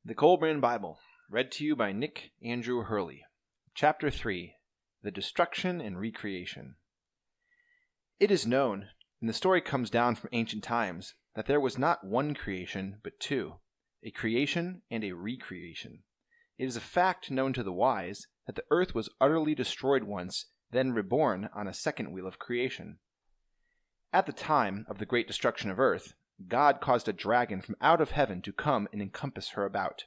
The Kolbrin Bible, read to you by Nick Andrew Hurley. Chapter 3, The Destruction and Recreation. It is known, and the story comes down from ancient times, that there was not one creation, but two, a creation and a recreation. It is a fact known to the wise that the earth was utterly destroyed once, then reborn on a second wheel of creation. At the time of the great destruction of earth, God caused a dragon from out of heaven to come and encompass her about.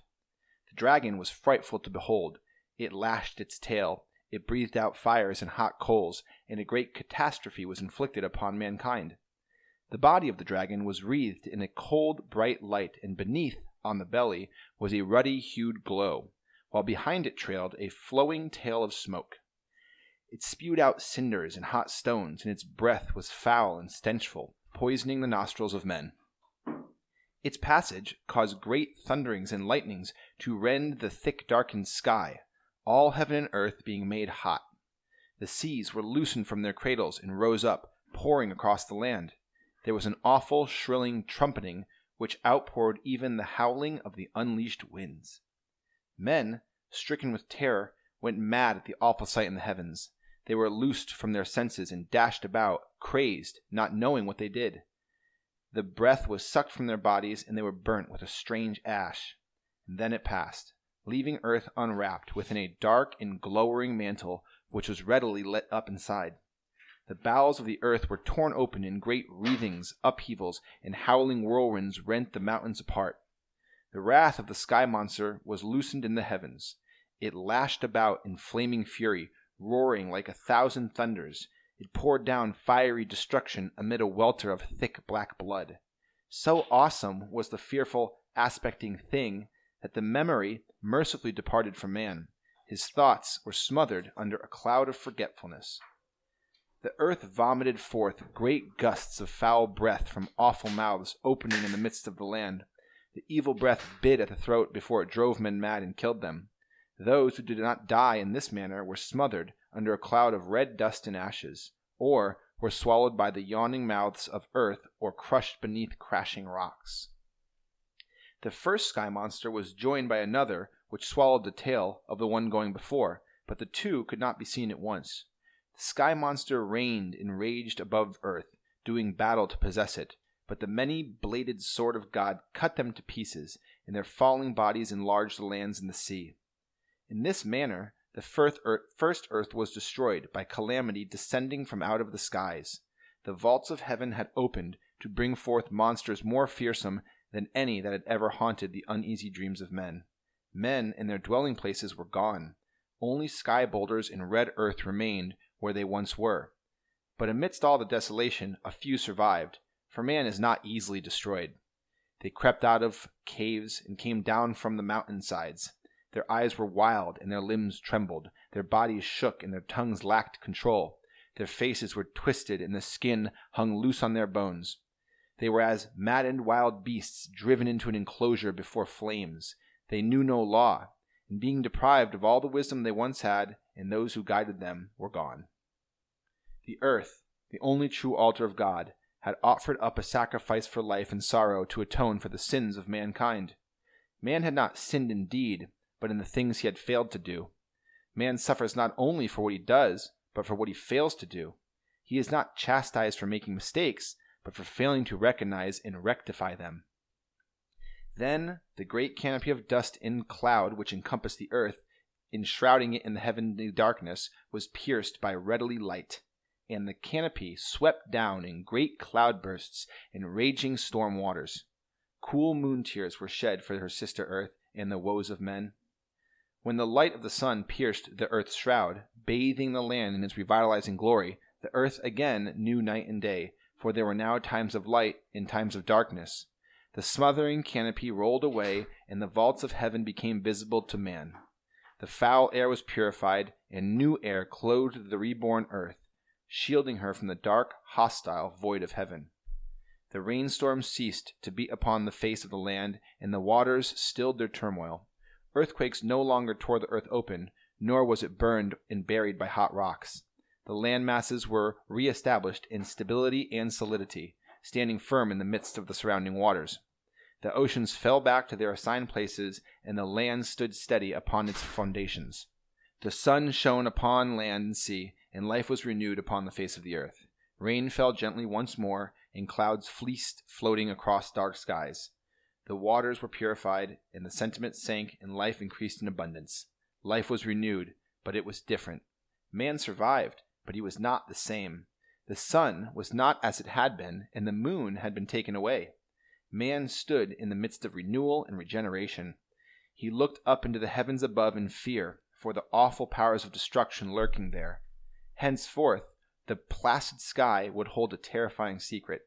The dragon was frightful to behold. It lashed its tail, it breathed out fires and hot coals, and a great catastrophe was inflicted upon mankind. The body of the dragon was wreathed in a cold, bright light, and beneath, on the belly, was a ruddy-hued glow, while behind it trailed a flowing tail of smoke. It spewed out cinders and hot stones, and its breath was foul and stenchful, poisoning the nostrils of men. Its passage caused great thunderings and lightnings to rend the thick darkened sky, all heaven and earth being made hot. The seas were loosened from their cradles and rose up, pouring across the land. There was an awful shrilling trumpeting, which outpoured even the howling of the unleashed winds. Men, stricken with terror, went mad at the awful sight in the heavens. They were loosed from their senses and dashed about, crazed, not knowing what they did. The breath was sucked from their bodies, and they were burnt with a strange ash. And then it passed, leaving earth unwrapped within a dark and glowering mantle, which was readily lit up inside. The bowels of the earth were torn open, and great wreathings, upheavals, and howling whirlwinds rent the mountains apart. The wrath of the sky monster was loosened in the heavens. It lashed about in flaming fury, roaring like 1,000 thunders. It poured down fiery destruction amid a welter of thick black blood. So awesome was the fearful aspecting thing that the memory mercifully departed from man. His thoughts were smothered under a cloud of forgetfulness. The earth vomited forth great gusts of foul breath from awful mouths opening in the midst of the land. The evil breath bit at the throat before it drove men mad and killed them. Those who did not die in this manner were smothered under a cloud of red dust and ashes, or were swallowed by the yawning mouths of earth, or crushed beneath crashing rocks. The first sky monster was joined by another, which swallowed the tail of the one going before, but the two could not be seen at once. The sky monster reigned and raged above earth, doing battle to possess it, but the many-bladed sword of God cut them to pieces, and their falling bodies enlarged the lands and the sea. In this manner, the first earth was destroyed by calamity descending from out of the skies. The vaults of heaven had opened to bring forth monsters more fearsome than any that had ever haunted the uneasy dreams of men. Men and their dwelling places were gone. Only sky boulders and red earth remained where they once were. But amidst all the desolation, a few survived, for man is not easily destroyed. They crept out of caves and came down from the mountain sides. Their eyes were wild, and their limbs trembled. Their bodies shook, and their tongues lacked control. Their faces were twisted, and the skin hung loose on their bones. They were as maddened wild beasts driven into an enclosure before flames. They knew no law, and being deprived of all the wisdom they once had, and those who guided them, were gone. The earth, the only true altar of God, had offered up a sacrifice for life and sorrow to atone for the sins of mankind. Man had not sinned in deed, but in the things he had failed to do. Man suffers not only for what he does, but for what he fails to do. He is not chastised for making mistakes, but for failing to recognize and rectify them. Then the great canopy of dust and cloud which encompassed the earth, enshrouding it in the heavenly darkness, was pierced by readily light, and the canopy swept down in great cloudbursts and raging storm waters. Cool moon tears were shed for her sister earth and the woes of men. When the light of the sun pierced the earth's shroud, bathing the land in its revitalizing glory, the earth again knew night and day, for there were now times of light and times of darkness. The smothering canopy rolled away, and the vaults of heaven became visible to man. The foul air was purified, and new air clothed the reborn earth, shielding her from the dark, hostile void of heaven. The rainstorms ceased to beat upon the face of the land, and the waters stilled their turmoil. Earthquakes no longer tore the earth open, nor was it burned and buried by hot rocks. The land masses were re-established in stability and solidity, standing firm in the midst of the surrounding waters. The oceans fell back to their assigned places, and the land stood steady upon its foundations. The sun shone upon land and sea, and life was renewed upon the face of the earth. Rain fell gently once more, and clouds fleeced floating across dark skies. The waters were purified, and the sediment sank, and life increased in abundance. Life was renewed, but it was different. Man survived, but he was not the same. The sun was not as it had been, and the moon had been taken away. Man stood in the midst of renewal and regeneration. He looked up into the heavens above in fear, for the awful powers of destruction lurking there. Henceforth, the placid sky would hold a terrifying secret.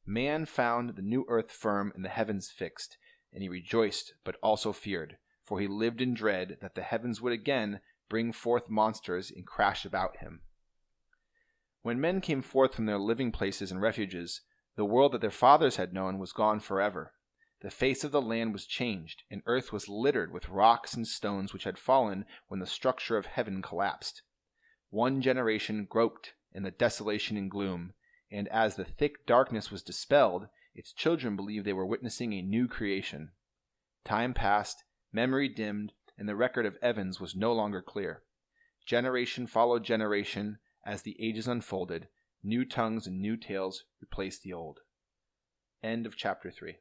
Man found the new earth firm and the heavens fixed, and he rejoiced but also feared, for he lived in dread that the heavens would again bring forth monsters and crash about him. When men came forth from their living places and refuges, the world that their fathers had known was gone forever. The face of the land was changed, and earth was littered with rocks and stones which had fallen when the structure of heaven collapsed. One generation groped in the desolation and gloom, and as the thick darkness was dispelled, its children believed they were witnessing a new creation. Time passed, memory dimmed, and the record of Evans was no longer clear. Generation followed generation, as the ages unfolded, new tongues and new tales replaced the old. End of chapter 3.